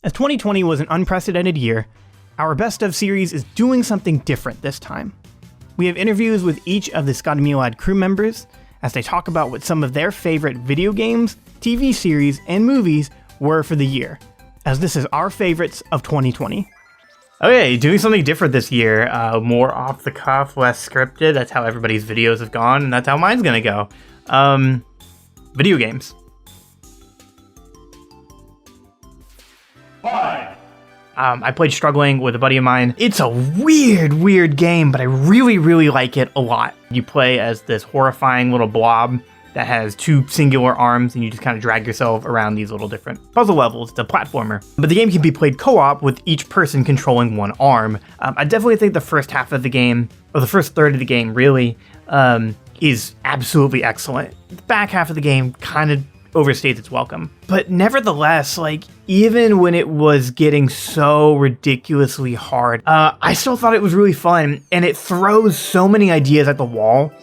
As 2020 was an unprecedented year, our Best Of series is doing something different this time. We have interviews with each of the ScottyMeLad crew members as they talk about what some of their favorite video games, TV series, and movies were for the year, as this is our favorites of 2020. Okay, doing something different this year, more off the cuff, less scripted. That's how everybody's videos have gone, and that's how mine's gonna go. Video games. 5. I played Struggling with a buddy of mine. It's a weird game, but I really like it a lot. You play as this horrifying little blob that has 2 singular arms, and you just kind of drag yourself around these little different puzzle levels. It's a platformer. But the game can be played co-op with each person controlling one arm. I definitely think the first half of the game, or the first third of the game really, is absolutely excellent. The back half of the game kind of overstates its welcome. But nevertheless, even when it was getting so ridiculously hard, I still thought it was really fun, and it throws so many ideas at the wall,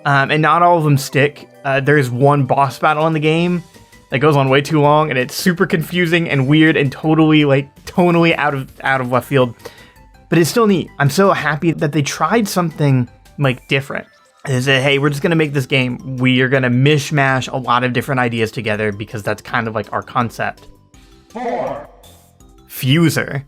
and not all of them stick. There's one boss battle in the game that goes on way too long, and it's super confusing and weird and totally out of left field. But it's still neat. I'm so happy that they tried something different. They said, hey, we're just going to make this game. We are going to mishmash a lot of different ideas together because that's kind of our concept. 4. Fuser.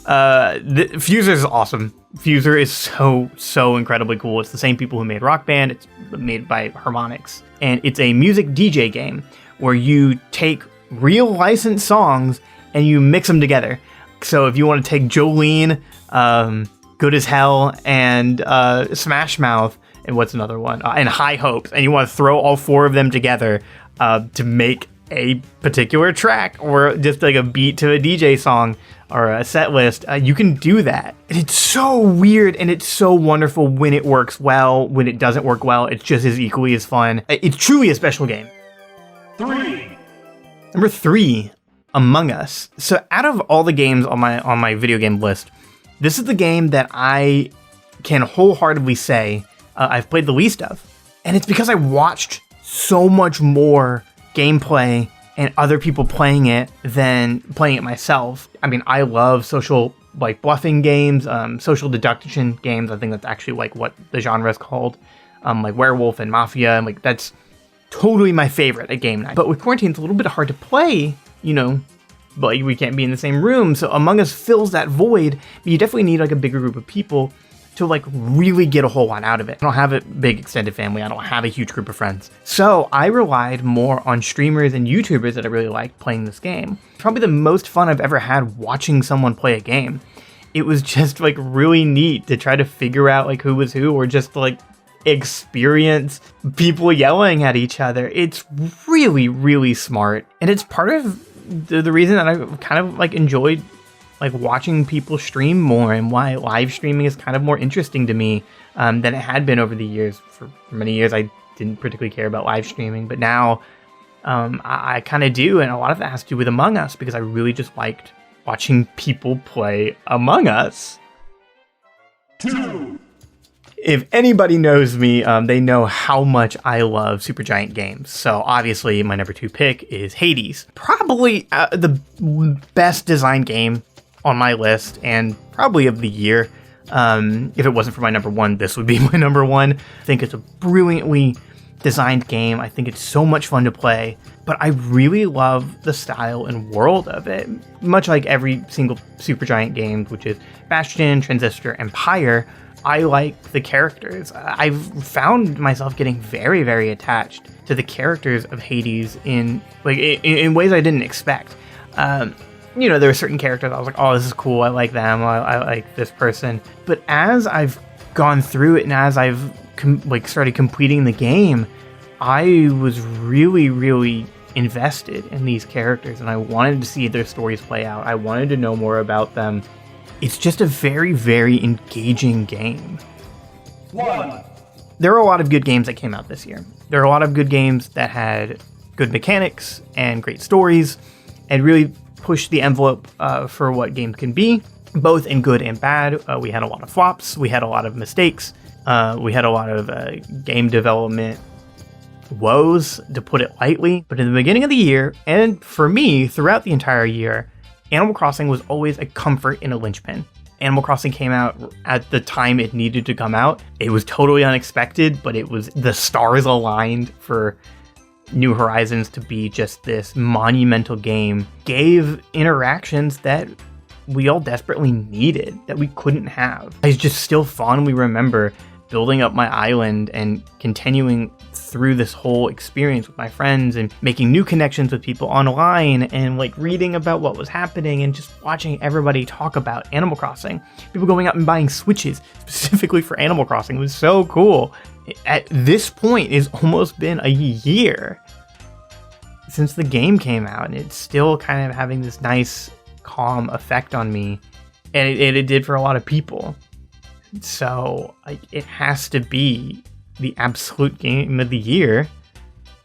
Fuser is awesome. Fuser is so incredibly cool. It's the same people who made Rock Band. It's made by Harmonix. And it's a music DJ game where you take real licensed songs and you mix them together. So if you want to take Jolene, Good as Hell, and Smash Mouth, and what's another one? And High Hopes. And you want to throw all 4 of them together to make a particular track or just a beat to a DJ song or a set list. You can do that. And it's so weird and it's so wonderful when it works well. When it doesn't work well, it's just as equally as fun. It's truly a special game. 3. Number 3, Among Us. So out of all the games on my video game list, this is the game that I can wholeheartedly say I've played the least of. And it's because I watched so much more gameplay and other people playing it than playing it myself. I mean, I love social bluffing games, social deduction games. I think that's actually what the genre is called. Werewolf and Mafia, and that's totally my favorite at game night. But with quarantine, it's a little bit hard to play, but we can't be in the same room. So Among Us fills that void, but you definitely need a bigger group of people to really get a whole lot out of it. I don't have a big extended family. I don't have a huge group of friends. So I relied more on streamers and YouTubers that I really liked playing this game. Probably the most fun I've ever had watching someone play a game. It was just really neat to try to figure out who was who, or just experience people yelling at each other. It's really smart. And it's part of the reason that I kind of enjoyed watching people stream more, and why live streaming is kind of more interesting to me than it had been over the years. For many years, I didn't particularly care about live streaming, but now I kind of do, and a lot of that has to do with Among Us, because I really just liked watching people play Among Us. 2. If anybody knows me, they know how much I love Supergiant games. So obviously my number 2 pick is Hades. Probably the best designed game on my list, and probably of the year. If it wasn't for my number 1, this would be my number 1. I think it's a brilliantly designed game. I think it's so much fun to play, but I really love the style and world of it. Much like every single Supergiant game, which is Bastion, Transistor, Empire, I like the characters. I've found myself getting very attached to the characters of Hades in ways I didn't expect. There were certain characters I was like, oh, this is cool. I like them. I like this person. But as I've gone through it, and as I've started completing the game, I was really invested in these characters, and I wanted to see their stories play out. I wanted to know more about them. It's just a very engaging game. 1. There are a lot of good games that came out this year. There are a lot of good games that had good mechanics and great stories, and really pushed the envelope for what games can be, both in good and bad. We had a lot of flops. We had a lot of mistakes. We had a lot of game development woes, to put it lightly. But in the beginning of the year, and for me, throughout the entire year, Animal Crossing was always a comfort and a linchpin. Animal Crossing came out at the time it needed to come out. It was totally unexpected, but it was the stars aligned for New Horizons to be just this monumental game. Gave interactions that we all desperately needed, that we couldn't have. I just still fondly remember building up my island and continuing through this whole experience with my friends and making new connections with people online and like reading about what was happening and just watching everybody talk about Animal Crossing. People going out and buying Switches specifically for Animal Crossing. It was so cool. At this point, it's almost been a year since the game came out, and it's still kind of having this nice, calm effect on me, and it did for a lot of people. So it has to be the absolute game of the year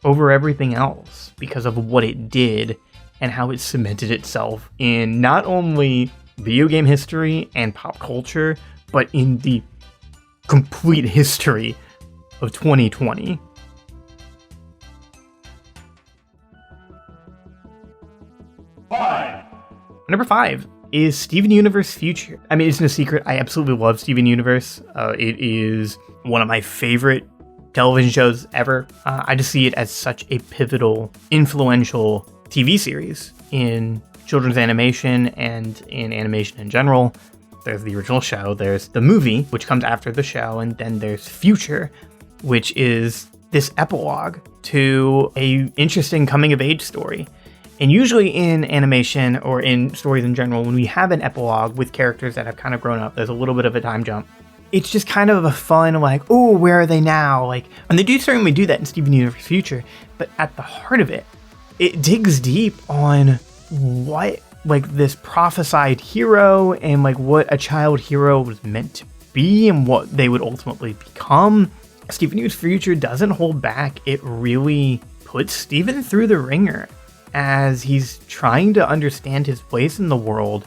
over everything else because of what it did and how it cemented itself in not only video game history and pop culture, but in the complete history of 2020. Number 5 is Steven Universe Future. I mean, it's no secret, I absolutely love Steven Universe. It is one of my favorite television shows ever. I just see it as such a pivotal, influential TV series in children's animation and in animation in general. There's the original show, there's the movie, which comes after the show, and then there's Future, which is this epilogue to a interesting coming-of-age story. And usually in animation or in stories in general, when we have an epilogue with characters that have kind of grown up, there's a little bit of a time jump. It's just kind of a fun, like, oh, where are they now? Like, and they do certainly do that in Steven Universe Future, but at the heart of it, it digs deep on what, like, this prophesied hero and, like, what a child hero was meant to be and what they would ultimately become. Steven Universe Future doesn't hold back. It really puts Steven through the ringer as he's trying to understand his place in the world,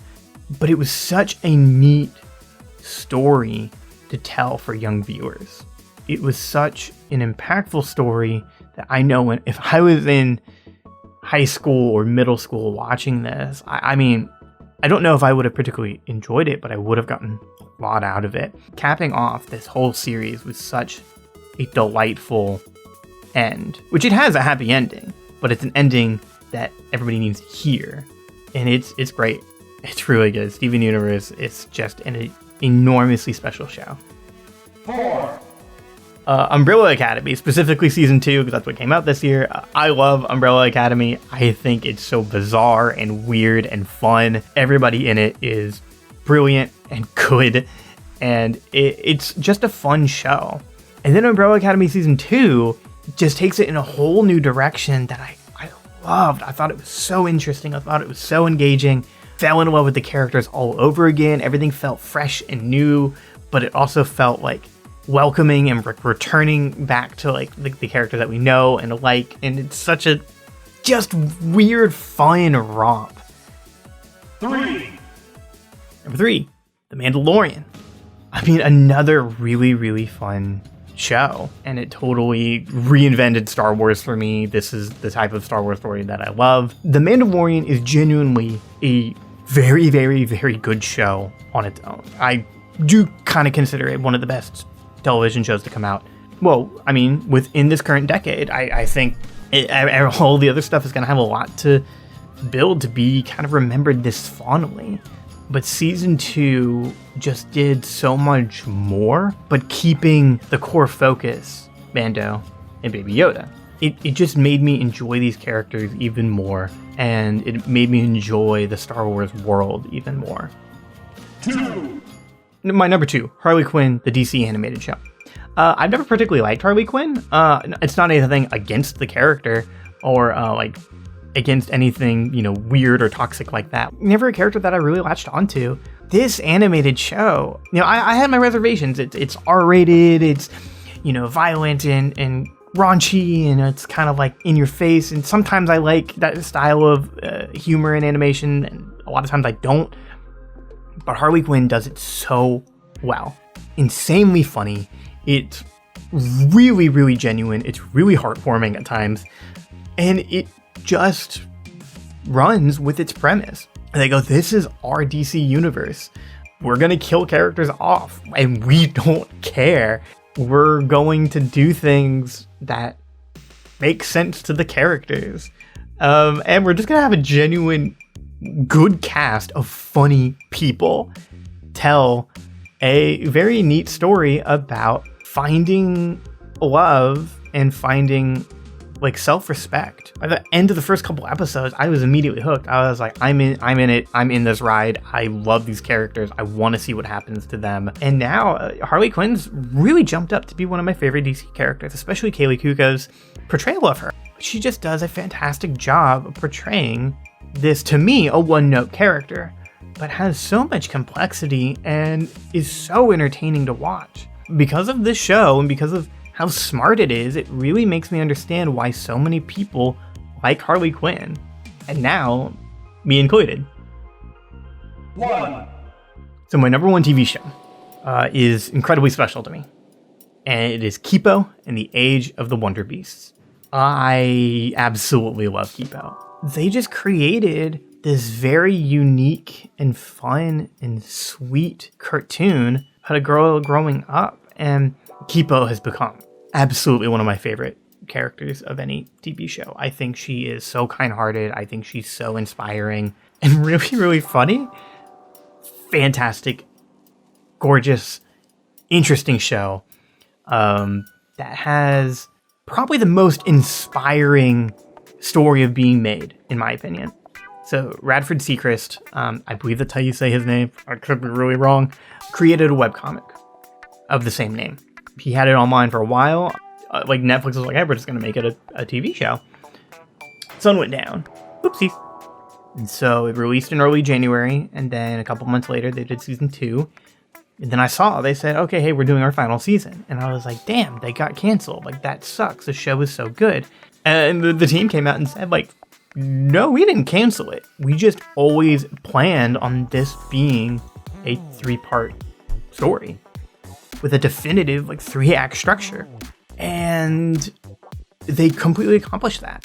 but it was such a neat story to tell for young viewers. It was such an impactful story that I know if I was in high school or middle school watching this, I mean, I don't know if I would have particularly enjoyed it, but I would have gotten a lot out of it. Capping off this whole series with such a delightful end, which it has a happy ending, but it's an ending that everybody needs to hear, and it's great. It's really good. Steven Universe is just an enormously special show. 4. Umbrella Academy, specifically season 2, because that's what came out this year. I love Umbrella Academy. I think it's so bizarre and weird and fun. Everybody in it is brilliant and good, and it's just a fun show. And then Umbrella Academy season 2 just takes it in a whole new direction that I loved. I thought it was so interesting. I thought it was so engaging. Fell in love with the characters all over again. Everything felt fresh and new, but it also felt like welcoming and returning back to like the character that we know and like. And it's such a just weird, fun romp. 3. Number 3, The Mandalorian. I mean, another really, really fun show, and it totally reinvented Star Wars for me. This is the type of Star Wars story that I love. The Mandalorian is genuinely a very, very, very good show on its own. I do kind of consider it one of the best television shows to come out. Well, I mean, within this current decade, I think all the other stuff is going to have a lot to build to be kind of remembered this fondly. But season 2 just did so much more, but keeping the core focus, Mando and Baby Yoda. It just made me enjoy these characters even more, and it made me enjoy the Star Wars world even more. 2. My number 2, Harley Quinn, the DC animated show. I've never particularly liked Harley Quinn. It's not anything against the character or against anything, weird or toxic like that. Never a character that I really latched onto. This animated show, I had my reservations. It's R-rated, it's, violent and raunchy, and it's kind of like in your face. And sometimes I like that style of humor and animation, and a lot of times I don't. But Harley Quinn does it so well. Insanely funny. It's really, really genuine. It's really heartwarming at times. And it just runs with its premise. they go, this is our DC universe. We're going to kill characters off, and we don't care. We're going to do things that make sense to the characters. And we're just going to have a genuine good cast of funny people tell a very neat story about finding love and finding like self-respect. By the end of the first couple episodes, I was immediately hooked. I was like, I'm in it. I'm in this ride. I love these characters. I want to see what happens to them. And now Harley Quinn's really jumped up to be one of my favorite DC characters, especially Kaylee Cuoco's portrayal of her. She just does a fantastic job of portraying this, to me, a one-note character, but has so much complexity and is so entertaining to watch. Because of this show and because of how smart it is, it really makes me understand why so many people like Harley Quinn. And now, me included. 1. So my number one TV show is incredibly special to me. And it is Kipo and the Age of the Wonder Beasts. I absolutely love Kipo. They just created this very unique and fun and sweet cartoon about a girl growing up. And Kipo has become absolutely one of my favorite characters of any TV show. I think she is so kind-hearted. I think she's so inspiring and really, really funny. Fantastic, gorgeous, interesting show that has probably the most inspiring story of being made, in my opinion. So Radford Seacrest, I believe that's how you say his name, I could be really wrong, created a webcomic of the same name. He had it online for a while. Like Netflix was like, hey, we're just going to make it a TV show. Sun went down. Oopsies. And so it released in early January, and then a couple months later, they did season 2. And then I saw, they said, okay, hey, we're doing our final season. And I was like, damn, they got canceled. Like, that sucks. The show is so good. And the team came out and said, like, no, we didn't cancel it. We just always planned on this being a 3-part story with a definitive, like, 3-act structure. And they completely accomplished that.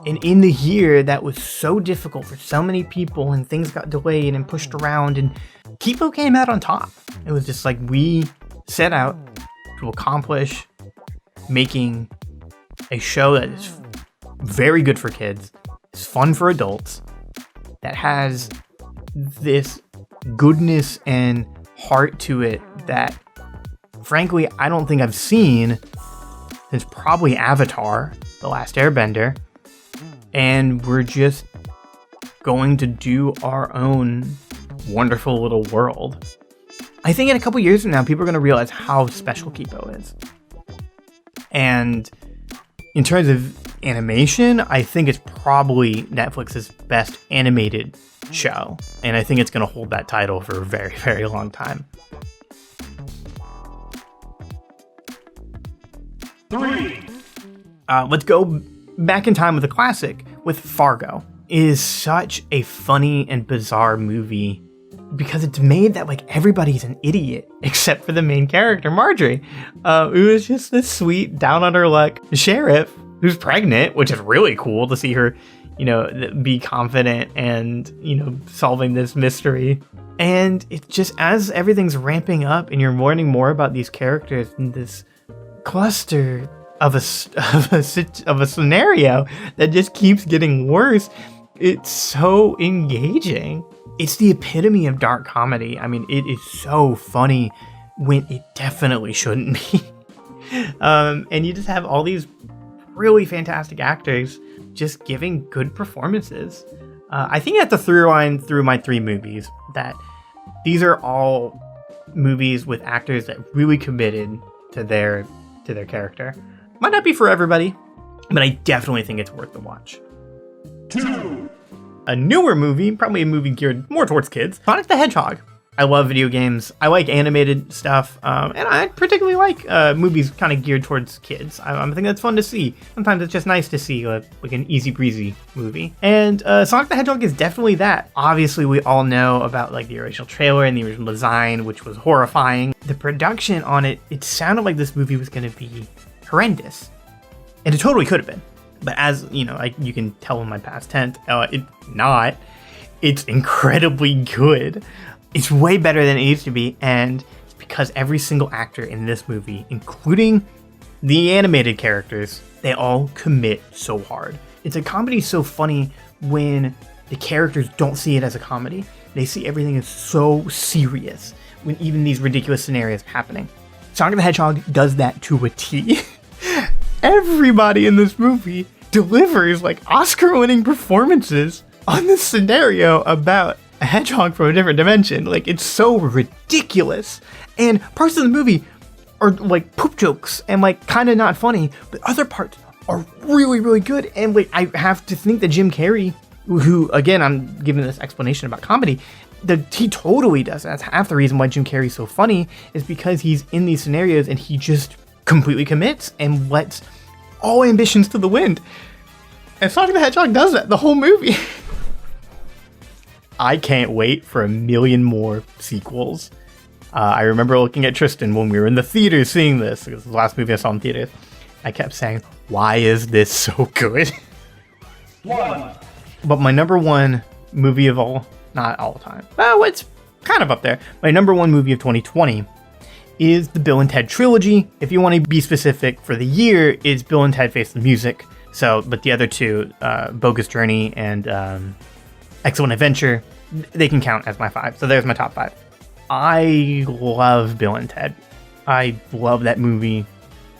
And in the year that was so difficult for so many people and things got delayed and pushed around, and Kipo came out on top. It was just like, we set out to accomplish making a show that is very good for kids, is fun for adults, that has this goodness and heart to it that, frankly, I don't think I've seen since probably Avatar, The Last Airbender. And we're just going to do our own wonderful little world. I think in a couple years from now, people are going to realize how special Kipo is. And in terms of animation, I think it's probably Netflix's best animated show. And I think it's going to hold that title for a very, very long time. 3. Let's go back in time with a classic, with Fargo. It is such a funny and bizarre movie because it's made that like everybody's an idiot except for the main character, Marjorie. It was just this sweet, down on her luck sheriff who's pregnant, which is really cool to see her, you know, be confident and, you know, solving this mystery. And it just, as everything's ramping up and you're learning more about these characters in this cluster of a scenario that just keeps getting worse, it's so engaging. It's the epitome of dark comedy. I mean, it is so funny when it definitely shouldn't be. And you just have all these really fantastic actors just giving good performances. I think that's the through line through my 3 movies, that these are all movies with actors that really committed to their character. Might not be for everybody, but I definitely think it's worth the watch. 2. A newer movie, probably a movie geared more towards kids, Sonic the Hedgehog. I love video games. I like animated stuff, and I particularly like movies kind of geared towards kids. I think that's fun to see. Sometimes it's just nice to see like an easy breezy movie. And Sonic the Hedgehog is definitely that. Obviously, we all know about like the original trailer and the original design, which was horrifying. The production on it, it sounded like this movie was going to be horrendous, and it totally could have been. But as you know, you can tell in my past tense, it's not. It's incredibly good. It's way better than it needs to be, and it's because every single actor in this movie, including the animated characters, they all commit so hard. It's a comedy so funny when the characters don't see it as a comedy. They see everything as so serious when even these ridiculous scenarios are happening. Sonic the Hedgehog does that to a T. Everybody in this movie delivers like Oscar-winning performances on this scenario about a hedgehog from a different dimension. Like, it's so ridiculous. And parts of the movie are like poop jokes and like kind of not funny, but other parts are really, really good. And like, I have to think that Jim Carrey, who, again, I'm giving this explanation about comedy, he totally does. That's half the reason why Jim Carrey's so funny, is because he's in these scenarios and he just completely commits and lets all ambitions to the wind. And Sonic the Hedgehog does that the whole movie. I can't wait for a million more sequels. I remember looking at Tristan when we were in the theater seeing this. It was the last movie I saw in theaters. I kept saying, why is this so good? 1. But my number one movie of not all time. Oh, it's kind of up there. My number one movie of 2020 is the Bill and Ted trilogy. If you want to be specific for the year, is Bill and Ted Face the Music. So, but the other two, Bogus Journey and Excellent Adventure, they can count as my 5. So there's my top 5. I love Bill and Ted. I love that movie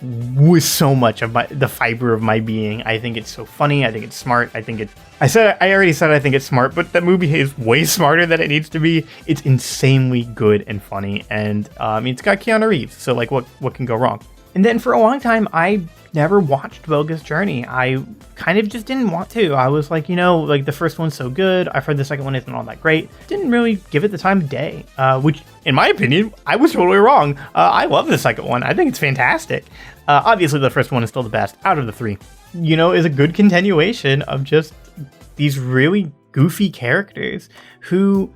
with so much of the fiber of my being. I think it's so funny. I think it's smart. I already said I think it's smart, but that movie is way smarter than it needs to be. It's insanely good and funny, and it's got Keanu Reeves. So like, what can go wrong? And then for a long time, I never watched Bogus Journey. I kind of just didn't want to. I was like, like the first one's so good. I've heard the second one isn't all that great. Didn't really give it the time of day, which in my opinion, I was totally wrong. I love the second one. I think it's fantastic. Obviously the first one is still the best out of the 3. Is a good continuation of just these really goofy characters who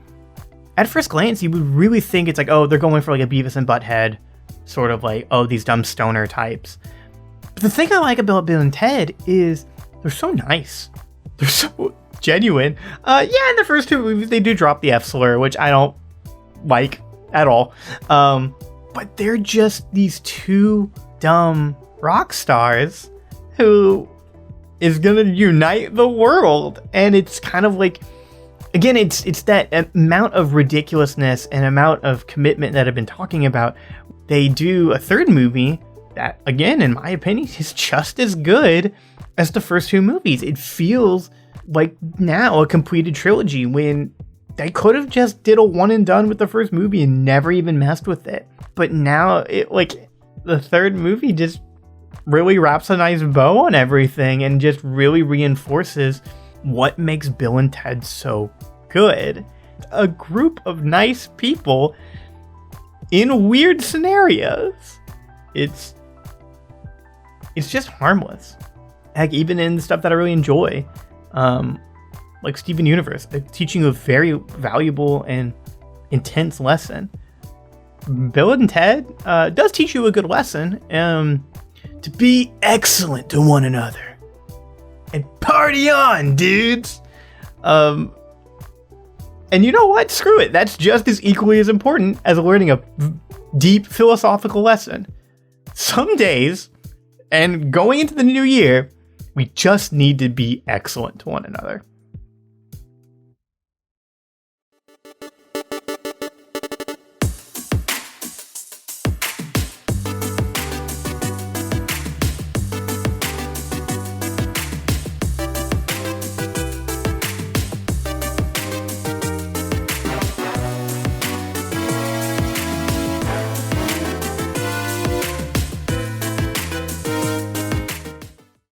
at first glance you would really think it's like, oh, they're going for like a Beavis and Butthead sort of like, oh, these dumb stoner types. But the thing I like about Bill and Ted is they're so nice. They're so genuine. In the first 2 movies, they do drop the F slur, which I don't like at all. But they're just these 2 dumb rock stars who is gonna unite the world. And it's kind of like, again, it's that amount of ridiculousness and amount of commitment that I've been talking about. They do a 3rd movie that, again, in my opinion, is just as good as the first 2 movies. It feels like now a completed trilogy when they could have just did a one and done with the first movie and never even messed with it. But now the 3rd movie just really wraps a nice bow on everything and just really reinforces what makes Bill and Ted so good. A group of nice people in weird scenarios. It's just harmless. Heck, even in the stuff that I really enjoy, like Steven Universe, teaching a very valuable and intense lesson. Bill and Ted does teach you a good lesson, to be excellent to one another. And party on, dudes! And you know what? Screw it. That's just as equally as important as learning a deep philosophical lesson. Some days, and going into the new year, we just need to be excellent to one another.